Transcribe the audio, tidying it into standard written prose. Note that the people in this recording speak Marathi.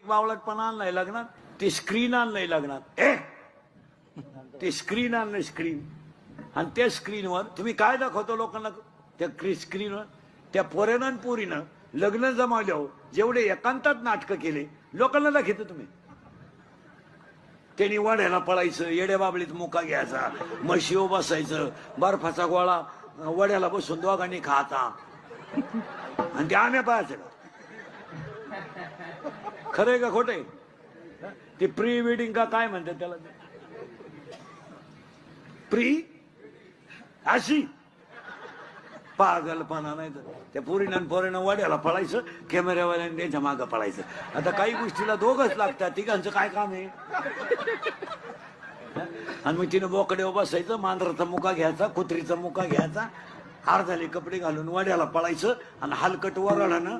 एक बावळटपणा आणलाय लग्नात, ते स्क्रीन आणलंय लग्नात. ते स्क्रीन आणलंय, स्क्रीन. आणि त्या स्क्रीनवर तुम्ही काय दाखवतो लोकांना? त्या स्क्रीनवर त्या पोऱ्यानं आणि पोरीनं लग्न जमावल्यावर जेवढे एकांतात नाटकं केले लोकांना दाखवतो तुम्ही. त्यांनी वाड्याला पळायचं, येड्या बाबळीत मुका घ्यायचा, म्हशीवर बसायचं, बर्फाचा गोळा वड्याला बसून दोघांनी खायचा आणि ते आम्या पाहायचं. खरंय का खोटंय? ते प्री वेडिंग का काय म्हणतात त्याला? प्री अशी पागलपणा. नाही तर त्या पोरीनं पोरीनं वाड्याला पळायचं, कॅमेऱ्यावाल्याने त्यांच्या मागं पळायचं. आता काही गोष्टीला दोघच लागतात, तिघांचं काय काम आहे? आणि मग तिनं बोकड्यावर बसायचं, मांजराचा मुका घ्यायचा, कुत्रीचा मुका घ्यायचा, अर्धाले कपडे घालून वाड्याला पळायचं आणि हलकट वराडानं